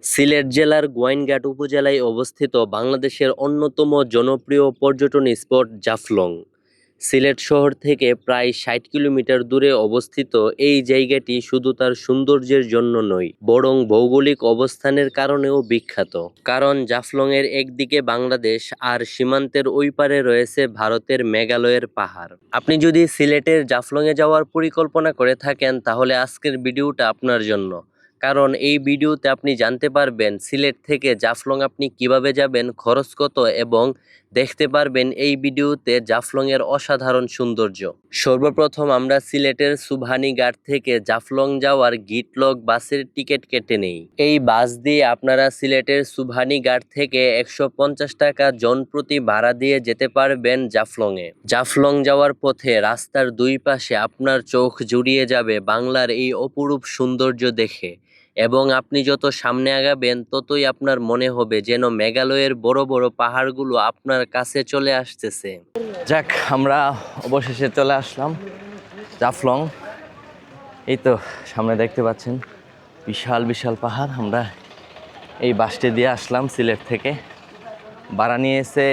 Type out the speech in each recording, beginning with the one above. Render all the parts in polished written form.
সিলেট জেলার গোয়াইনঘাট উপজেলায় অবস্থিত বাংলাদেশের অন্যতম জনপ্রিয় পর্যটন স্পট জাফলং। সিলেট শহর থেকে প্রায় ৬০ কিলোমিটার দূরে অবস্থিত এই জায়গাটি শুধু তার সৌন্দর্যের জন্য নয়, বরং ভৌগোলিক অবস্থানের কারণেও বিখ্যাত। কারণ জাফলংয়ের একদিকে বাংলাদেশ আর সীমান্তের ওই পারে রয়েছে ভারতের মেঘালয়ের পাহাড়। আপনি যদি সিলেটের জাফলংয়ে যাওয়ার পরিকল্পনা করে থাকেন তাহলে আজকের ভিডিওটা আপনার জন্য। কারণ এই ভিডিওতে আপনি জানতে পারবেন সিলেট থেকে জাফলং আপনি কিভাবে যাবেন, খরচ কত, এবং দেখতে পারবেন এই ভিডিওতে জাফলং এর অসাধারণ সৌন্দর্য। সর্বপ্রথম আমরা সিলেটের সুবহানীঘাট থেকে জাফলং যাওয়ার গিটলক বাসের টিকিট কেটে নেই। এই বাস দিয়ে আপনারা সিলেটের সুবহানীঘাট থেকে ১৫০ টাকা জন প্রতি ভাড়া দিয়ে যেতে পারবেন জাফলংয়ে। জাফলং যাওয়ার পথে রাস্তার দুই পাশে আপনার চোখ জুড়িয়ে যাবে বাংলার এই অপরূপ সৌন্দর্য দেখে, এবং আপনি যত সামনে আগাবেন ততই আপনার মনে হবে যেন মেঘালয়ের বড় বড় পাহাড়গুলো আপনার কাছে চলে আসতেছে। যাক, আমরা অবশেষে চলে আসলাম জাফলং। এই তো সামনে দেখতে পাচ্ছেন বিশাল বিশাল পাহাড়। আমরা এই বাসটি দিয়ে আসলাম সিলেট থেকে। ভাড়া নিয়েছে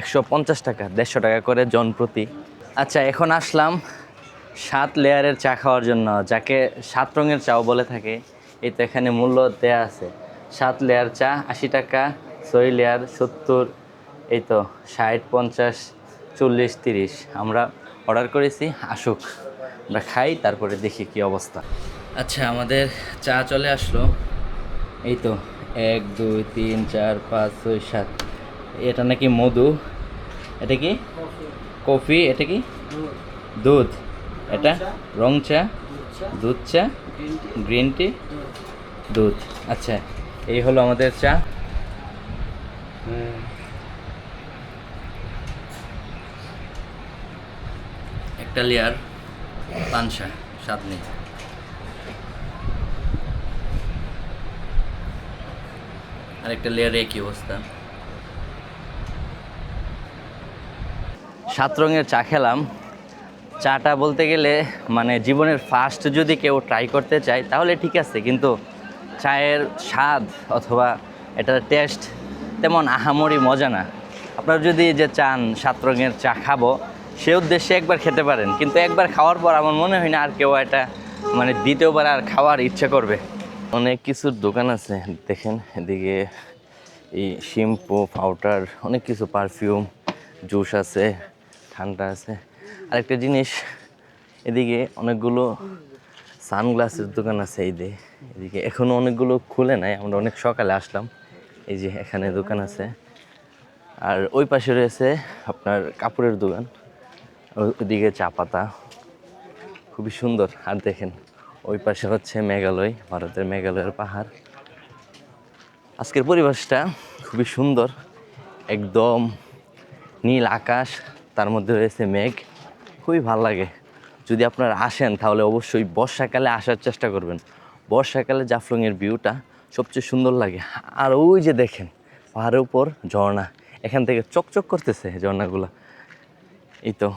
১৫০ টাকা, ১৫০ টাকা করে জন প্রতি। আচ্ছা, এখন আসলাম ৭ লেয়ারের চা খাওয়ার জন্য, যাকে ৭ রঙের চাও বলে থাকে। এই তো এখানে মূল্য দেয়া আছে। ৭ লেয়ার চা ৮০ টাকা, ৬ লেয়ার ৭০, এই তো ৬০, ৫০, ৪০, ৩০। আমরা অর্ডার করেছি, আসুক আমরা খাই, তারপরে দেখি কি অবস্থা। আচ্ছা, আমাদের চা চলে আসলো। এই তো ১, ২, ৩, ৪, ৫, ৬, ৭। এটা নাকি মধু, এটা কি কফি, এটা কি দুধ, এটা রং চা, দুধ চা, গ্রিন টি, দুধ। আচ্ছা, এই হলো আমাদের চা। একটা লেয়ার পানসা, স্বাদ নেই। আরেকটা লেয়ারে একই অবস্থা। ৭ রঙের চা খেলাম। চাটা বলতে গেলে মানে জীবনের ফার্স্ট যদি কেউ ট্রাই করতে চায় তাহলে ঠিক আছে, কিন্তু চায়ের স্বাদ অথবা এটার টেস্ট তেমন আহামরি মজা না। আপনারা যদি যে চান ৭ রঙের চা খাবো, সে উদ্দেশ্যে একবার খেতে পারেন, কিন্তু একবার খাওয়ার পর আমার মনে হয় না আর কেউ এটা মানে দ্বিতীয়বার আর খাওয়ার ইচ্ছে করবে। অনেক কিছুর দোকান আছে দেখেন, এদিকে এই শ্যাম্পু, পাউডার, অনেক কিছু, পারফিউম, জুস আছে, ঠান্ডা আছে। আরেকটা জিনিস, এদিকে অনেকগুলো সানগ্লাসের দোকান আছে। এদিকে এখনও অনেকগুলো খুলে নাই, আমরা অনেক সকালে আসলাম। এই যে এখানে দোকান আছে, আর ওই পাশে রয়েছে আপনার কাপড়ের দোকান, ওইদিকে চা পাতা, খুবই সুন্দর। আর দেখেন ওই পাশে হচ্ছে মেঘালয়, ভারতের মেঘালয়ের পাহাড়। আজকের পরিবেশটা খুবই সুন্দর, একদম নীল আকাশ, তার মধ্যে রয়েছে মেঘ, খুবই ভালো লাগে। যদি আপনারা আসেন তাহলে অবশ্যই বর্ষাকালে আসার চেষ্টা করবেন। বর্ষাকালে জাফলংয়ের ভিউটা সবচেয়ে সুন্দর লাগে। আর ওই যে দেখেন পাহাড়ের উপর ঝর্ণা, এখান থেকে চকচক করতেছে ঝর্ণাগুলো। এই তো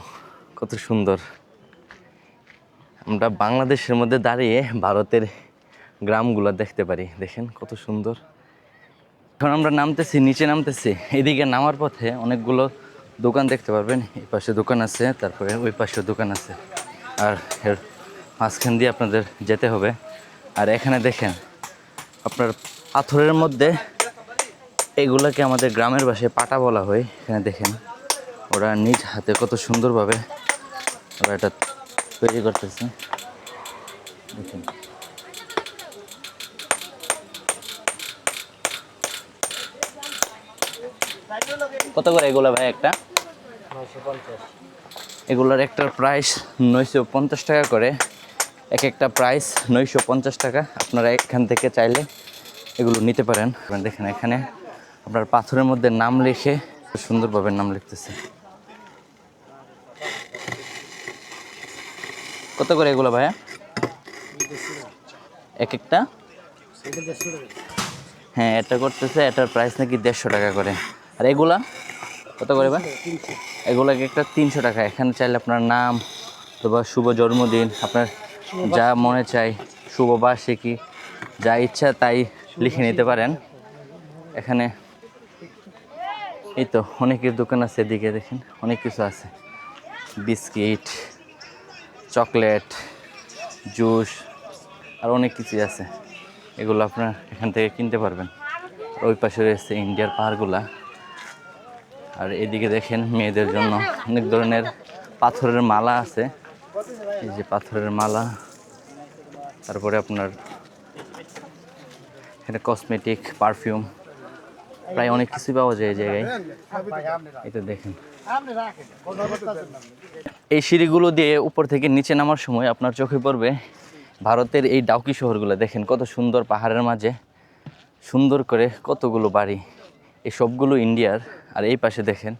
কত সুন্দর। আমরা বাংলাদেশের মধ্যে দাঁড়িয়ে ভারতের গ্রামগুলো দেখতে পারি, দেখেন কত সুন্দর। এখন আমরা নামতেছি, নিচে নামতেছি। এদিকে নামার পথে অনেকগুলো দোকান দেখতে পারবেন। এই পাশে দোকান আছে, তারপরে ওই পাশে দোকান আছে, আর এর মাঝখান দিয়ে আপনাদের যেতে হবে। আর এখানে দেখেন আপনার পাথরের মধ্যে, এগুলোকে আমাদের গ্রামের ভাষায় পাটা বলা হয়। এখানে দেখেন ওরা নিজ হাতে কত সুন্দরভাবে ওরা এটা তৈরি করতেছে, দেখেন। কত করে এগুলো ভাই? একটা 950। এগুলোর একটার প্রাইস 950 টাকা করে, এক একটা প্রাইস 950 টাকা। আপনারা এখান থেকে চাইলে এগুলো নিতে পারেন। দেখেন এখানে আপনার পাথরের মধ্যে নাম লিখে সুন্দরভাবে নাম লিখতেছে। কত করে এগুলো ভাইয়া? এক একটা, হ্যাঁ, এটা করতেছে, এটার প্রাইস নাকি 150 টাকা করে। আর এগুলা কত করে ভাই? এগুলো এক একটা 300 টাকা। এখানে চাইলে আপনার নাম অথবা শুভ জন্মদিন, আপনার যা মনে চাই, শুভ বার্ষিকী, যা ইচ্ছা তাই লিখে নিতে পারেন। এখানে এই তো অনেকের দোকান আছে, এদিকে দেখেন অনেক কিছু আছে, বিস্কিট, চকলেট, জুস আর অনেক কিছুই আছে। এগুলো আপনার এখান থেকে কিনতে পারবেন। ওই পাশে রয়েছে ইন্ডিয়ার পাহাড়গুলা। আর এদিকে দেখেন মেয়েদের জন্য অনেক ধরনের পাথরের মালা আছে, এই যে পাথরের মালা। তারপরে আপনার এখানে কসমেটিক, পারফিউম, প্রায় অনেক কিছুই পাওয়া যায় এই জায়গায়। এটা দেখেন এই সিঁড়িগুলো দিয়ে উপর থেকে নিচে নামার সময় আপনার চোখে পড়বে ভারতের এই ডাউকি শহরগুলো। দেখেন কত সুন্দর, পাহাড়ের মাঝে সুন্দর করে কতগুলো বাড়ি, এই সবগুলো ইন্ডিয়ার। আর এই পাশে দেখেন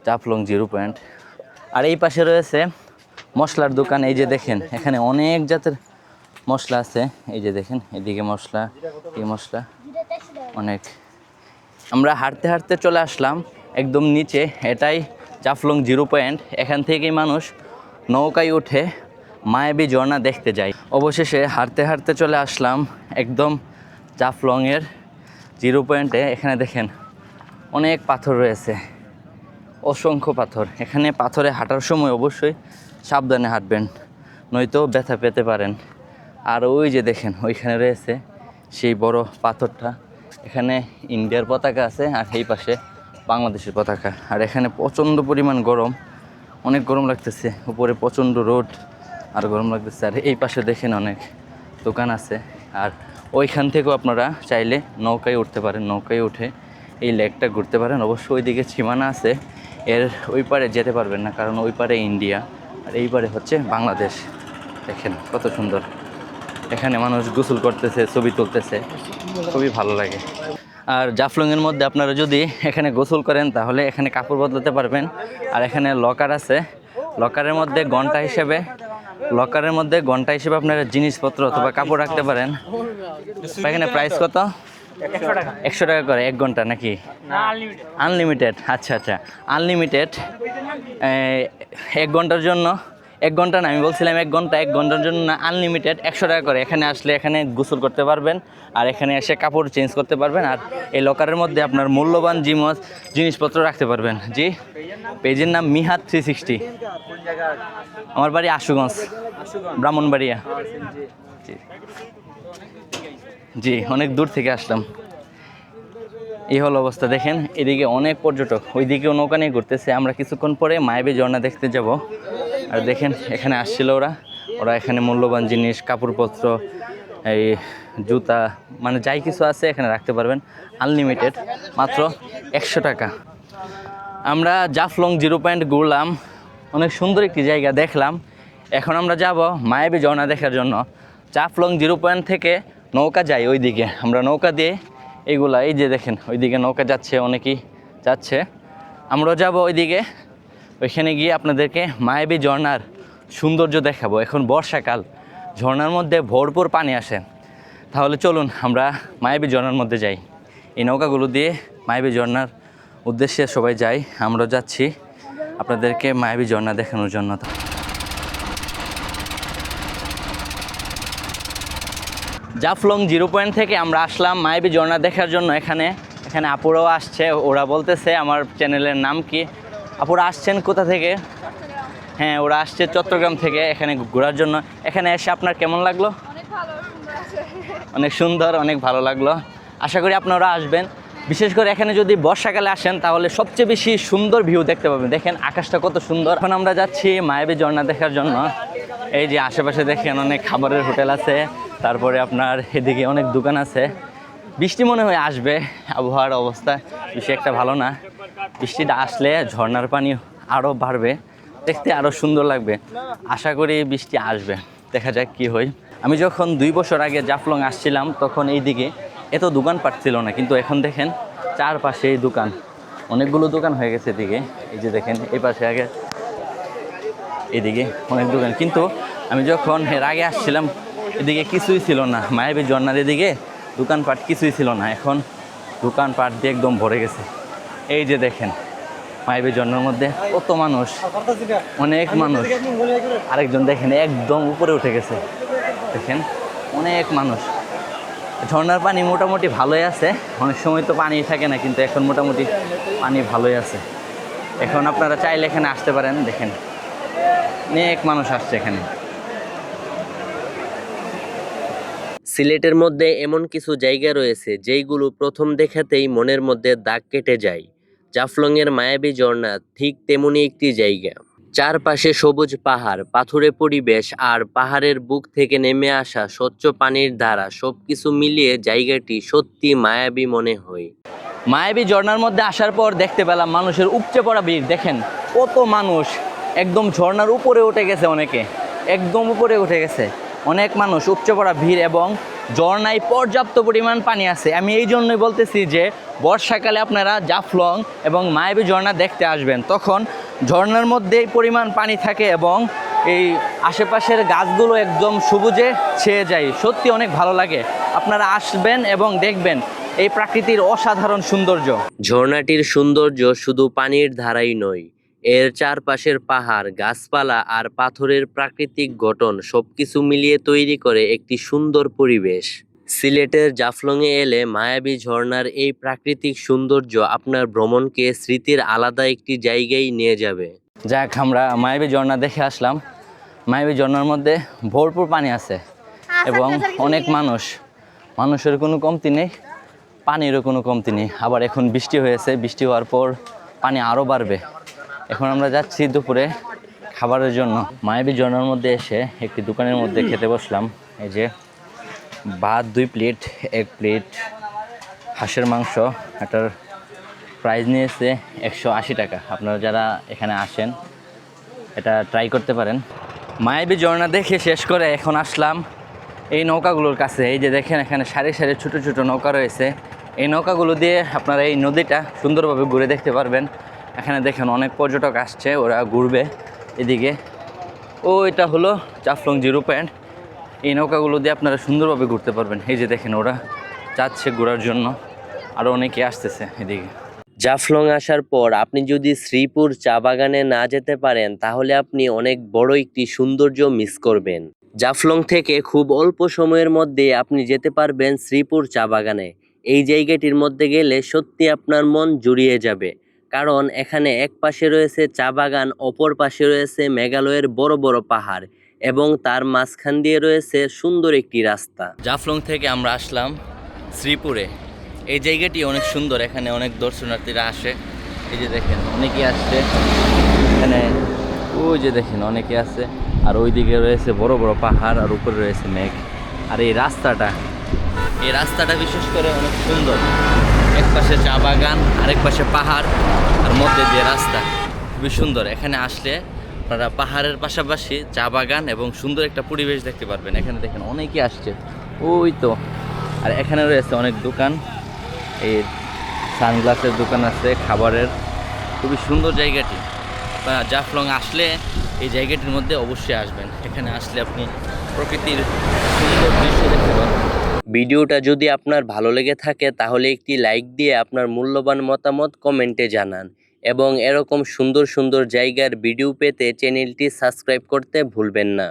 জাফলং 0 পয়েন্ট। আর এই পাশে রয়েছে মশলার দোকান। এই যে দেখেন এখানে অনেক জাতের মশলা আছে। এই যে দেখেন এদিকে মশলা, এই মশলা অনেক। আমরা হাঁটতে হাঁটতে চলে আসলাম একদম নিচে, এটাই জাফলং 0 পয়েন্ট। এখান থেকেই মানুষ নৌকায় উঠে মায়াবী ঝর্ণা দেখতে যায়। অবশেষে হাঁটতে হাঁটতে চলে আসলাম একদম জাফলংয়ের 0 পয়েন্টে। এখানে দেখেন অনেক পাথর রয়েছে, অসংখ্য পাথর। এখানে পাথরে হাঁটার সময় অবশ্যই সাবধানে হাঁটবেন, নয়তো ব্যথা পেতে পারেন। আর ওই যে দেখেন ওইখানে রয়েছে সেই বড় পাথরটা, এখানে ইন্ডিয়ার পতাকা আছে, আর এই পাশে বাংলাদেশের পতাকা। আর এখানে প্রচণ্ড পরিমাণ গরম, অনেক গরম লাগতেছে, উপরে প্রচণ্ড রোদ আর গরম লাগতেছে। আর এই পাশে দেখেন অনেক দোকান আছে। আর ওইখান থেকেও আপনারা চাইলে নৌকায় উঠতে পারেন, নৌকায় উঠে এই লেকটা ঘুরতে পারেন। অবশ্যই ওইদিকে সীমানা আছে, এর ওই পারে যেতে পারবেন না, কারণ ওই পারে ইন্ডিয়া আর এই পারে হচ্ছে বাংলাদেশ। দেখেন কত সুন্দর, এখানে মানুষ গোসল করতেছে, ছবি তুলতেছে, খুবই ভালো লাগে। আর জাফলংয়ের মধ্যে আপনারা যদি এখানে গোসল করেন তাহলে এখানে কাপড় বদলাতে পারবেন। আর এখানে লকার আছে, লকারের মধ্যে ঘন্টা হিসেবে আপনারা জিনিসপত্র অথবা কাপড় রাখতে পারেন। এখানে প্রাইস কত? 100 টাকা করে 1 ঘন্টা নাকি? আনলিমিটেড? আচ্ছা আচ্ছা, আনলিমিটেড। 1 ঘন্টার জন্য, 1 ঘন্টা না, আমি বলছিলাম 1 ঘন্টা, 1 ঘন্টার জন্য না, আনলিমিটেড 100 টাকা করে। এখানে আসলে এখানে গোসল করতে পারবেন, আর এখানে এসে কাপড় চেঞ্জ করতে পারবেন। আর এই লকারের মধ্যে আপনার মূল্যবান জিনিসপত্র রাখতে পারবেন। জি, পেজের নাম মিহাত 360। আমার বাড়ি আশুগঞ্জ, ব্রাহ্মণবাড়িয়া। জি, অনেক দূর থেকে আসলাম। এই হলো অবস্থা। দেখেন এদিকে অনেক পর্যটক, ওইদিকেও নৌকা নিয়ে ঘুরতেছে। আমরা কিছুক্ষণ পরে মায়াবী ঝর্ণা দেখতে যাব। আর দেখেন এখানে আসছিল ওরা এখানে মূল্যবান জিনিস, কাপড়পত্র, এই জুতা, মানে যাই কিছু আছে এখানে রাখতে পারবেন, আনলিমিটেড, মাত্র 100 টাকা। আমরা জাফলং 0 পয়েন্ট ঘুরলাম, অনেক সুন্দর একটি জায়গা দেখলাম। এখন আমরা যাব মায়াবী ঝর্ণা দেখার জন্য। জাফলং 0 পয়েন্ট থেকে নৌকা যাই ওইদিকে, আমরা নৌকা দিয়ে এইগুলা, এই যে দেখেন ওইদিকে নৌকা যাচ্ছে, অনেকেই যাচ্ছে, আমরাও যাব ওইদিকে। ওইখানে গিয়ে আপনাদেরকে মায়াবী ঝর্ণার সৌন্দর্য দেখাবো। এখন বর্ষাকাল, ঝর্ণার মধ্যে ভরপুর পানি আসে। তাহলে চলুন আমরা মায়াবী ঝর্ণার মধ্যে যাই। এই নৌকাগুলো দিয়ে মায়াবী ঝর্ণার উদ্দেশ্যে সবাই যাই, আমরাও যাচ্ছি আপনাদেরকে মায়াবী ঝর্ণা দেখানোর জন্য। জাফলং 0 পয়েন্ট থেকে আমরা আসলাম মায়াবী ঝর্ণা দেখার জন্য। এখানে আপুরাও আসছে, ওরা বলতেছে আমার চ্যানেলের নাম কি। আপুরা আসছেন কোথা থেকে? হ্যাঁ, ওরা আসছে চট্টগ্রাম থেকে এখানে ঘোরার জন্য। এখানে এসে আপনার কেমন লাগলো? অনেক সুন্দর, অনেক ভালো লাগলো। আশা করি আপনারা আসবেন। বিশেষ করে এখানে যদি বর্ষাকালে আসেন তাহলে সবচেয়ে বেশি সুন্দর ভিউ দেখতে পাবেন। দেখেন আকাশটা কত সুন্দর। এখন আমরা যাচ্ছি মায়াবী ঝর্ণা দেখার জন্য। এই যে আশেপাশে দেখেন অনেক খাবারের হোটেল আছে, তারপরে আপনার এদিকে অনেক দোকান আছে। বৃষ্টি মনে হয় আসবে, আবহাওয়ার অবস্থা বেশি একটা ভালো না। বৃষ্টিটা আসলে ঝর্ণার পানি আরও বাড়বে, দেখতে আরও সুন্দর লাগবে। আশা করি বৃষ্টি আসবে, দেখা যাক কি হয়। আমি যখন 2 বছর আগে জাফলং আসছিলাম তখন এই দিকে এত দোকানপাট ছিল না, কিন্তু এখন দেখেন চারপাশে এই দোকান, অনেকগুলো দোকান হয়ে গেছে এদিকে। এই যে দেখেন এই পাশে আগে এদিকে অনেক দোকান, কিন্তু আমি যখন এর আগে আসছিলাম এদিকে কিছুই ছিল না। মায়াবী ঝর্ণার এদিকে দোকানপাট কিছুই ছিল না, এখন দোকানপাট দিয়ে একদম ভরে গেছে। এই যে দেখেন মায়াবী ঝর্ণার মধ্যে কত মানুষ, অনেক মানুষ। আরেকজন দেখেন একদম উপরে উঠে গেছে, দেখেন অনেক মানুষ। ঝর্ণার পানি মোটামুটি ভালোই আছে, অনেক সময় তো পানি থাকে না, কিন্তু এখন মোটামুটি পানি ভালোই আছে। এখন আপনারা চাইলে এখানে আসতে পারেন, দেখেন অনেক মানুষ আসছে এখানে। সিলেটের মধ্যে এমন কিছু জায়গা রয়েছে যেইগুলো প্রথম দেখাতেই মনের মধ্যে দাগ কেটে যায়। জাফলংয়ের মায়াবী ঝর্ণা ঠিক তেমনি একটি জায়গা। চারপাশে সবুজ পাহাড়, পাথুরে পরিবেশ আর পাহাড়ের বুক থেকে নেমে আসা স্বচ্ছ পানির ধারা, সবকিছু মিলিয়ে জায়গাটি সত্যি মায়াবী মনে হয়। মায়াবী ঝর্ণার মধ্যে আসার পর দেখতে পেলাম মানুষের উপচে পড়া ভিড়। দেখেন কত মানুষ, একদম ঝর্ণার উপরে উঠে গেছে, অনেকে একদম উপরে উঠে গেছে, অনেক মানুষ, উপচে পড়া ভিড়, এবং ঝর্ণায় পর্যাপ্ত পরিমাণ পানি আছে। আমি এই জন্যই বলতেছি যে বর্ষাকালে আপনারা জাফলং এবং মায়াবী ঝর্ণা দেখতে আসবেন, তখন ঝর্ণার মধ্যেই পরিমাণ পানি থাকে এবং এই আশেপাশের গাছগুলো একদম সবুজে ছেয়ে যায়। সত্যি অনেক ভালো লাগে, আপনারা আসবেন এবং দেখবেন এই প্রাকৃতির অসাধারণ সৌন্দর্য। ঝর্ণাটির সৌন্দর্য শুধু পানির ধারাই নয়, এর চারপাশের পাহাড়, গাছপালা আর পাথরের প্রাকৃতিক গঠন সবকিছু মিলিয়ে তৈরি করে একটি সুন্দর পরিবেশ। সিলেটের জাফলংয়ে এলে মায়াবী ঝর্ণার এই প্রাকৃতিক সৌন্দর্য আপনার ভ্রমণকে স্মৃতির আলাদা একটি জায়গায় নিয়ে যাবে। যাক, আমরা মায়াবী ঝর্ণা দেখে আসলাম। মায়াবী ঝর্ণার মধ্যে ভরপুর পানি আছে এবং অনেক মানুষের কোনো কমতি নেই, পানিরও কোনো কমতি নেই। আবার এখন বৃষ্টি হয়েছে, বৃষ্টি হওয়ার পর পানি আরও বাড়বে। এখন আমরা যাচ্ছি দুপুরে খাবারের জন্য। মায়াবী ঝর্ণার মধ্যে এসে একটি দোকানের মধ্যে খেতে বসলাম। এই যে ভাত 2 প্লেট, 1 প্লেট হাঁসের মাংস, এটার প্রাইস নিয়েছে 180 টাকা। আপনারা যারা এখানে আসেন এটা ট্রাই করতে পারেন। মায়াবী ঝর্ণা দেখে শেষ করে এখন আসলাম এই নৌকাগুলোর কাছে। এই যে দেখেন এখানে সারি সারি ছোটো ছোটো নৌকা রয়েছে। এই নৌকাগুলো দিয়ে আপনারা এই নদীটা সুন্দরভাবে ঘুরে দেখতে পারবেন। এখানে দেখেন অনেক পর্যটক আসছে, ওরা ঘুরবে এদিকে। এটা হলো জাফলং 0 পয়েন্ট। এই নৌকাগুলো দিয়ে আপনারা সুন্দরভাবে ঘুরতে পারবেন। এই যে দেখেন ওরা যাচ্ছে ঘোরার জন্য, আরও অনেকে আসতেছে এদিকে। জাফলং আসার পর আপনি যদি শ্রীপুর চা বাগানে না যেতে পারেন তাহলে আপনি অনেক বড় একটি সৌন্দর্য মিস করবেন। জাফলং থেকে খুব অল্প সময়ের মধ্যে আপনি যেতে পারবেন শ্রীপুর চা বাগানে। এই জায়গাটির মধ্যে গেলে সত্যি আপনার মন জুড়িয়ে যাবে, কারণ এখানে এক পাশে রয়েছে চা বাগান, অপর পাশে রয়েছে মেঘালয়ের বড় বড় পাহাড় এবং তার মাঝখান দিয়ে রয়েছে সুন্দর একটি রাস্তা। জাফলং থেকে আমরা আসলাম শ্রীপুরে। এই জায়গাটি অনেক সুন্দর, এখানে অনেক দর্শনার্থীরা আসে। এই যে দেখেন অনেকেই আসছে এখানে, ওই যে দেখেন অনেকে আছে, আর ওইদিকে রয়েছে বড় বড় পাহাড়, আর উপরে রয়েছে মেঘ। আর এই রাস্তাটা বিশেষ করে অনেক সুন্দর। এক পাশে চা বাগান, আরেক পাশে পাহাড়, আর মধ্যে দিয়ে রাস্তা, খুবই সুন্দর। এখানে আসলে আপনারা পাহাড়ের পাশাপাশি চা বাগান এবং সুন্দর একটা পরিবেশ দেখতে পারবেন। এখানে দেখেন অনেকেই আসছে, ওই তো। আর এখানে রয়েছে অনেক দোকান, এই সানগ্লাসের দোকান আছে, খাবারের। খুবই সুন্দর জায়গাটি। জাফলং আসলে এই জায়গাটির মধ্যে অবশ্যই আসবেন। এখানে আসলে আপনি প্রকৃতির সুন্দর দৃশ্য দেখতে পাবেন। ভিডিওটা যদি আপনার ভালো লেগে থাকে তাহলে একটি লাইক দিয়ে আপনার মূল্যবান মতামত কমেন্টে জানান, এবং এরকম সুন্দর সুন্দর জায়গার ভিডিও পেতে চ্যানেলটি সাবস্ক্রাইব করতে ভুলবেন না।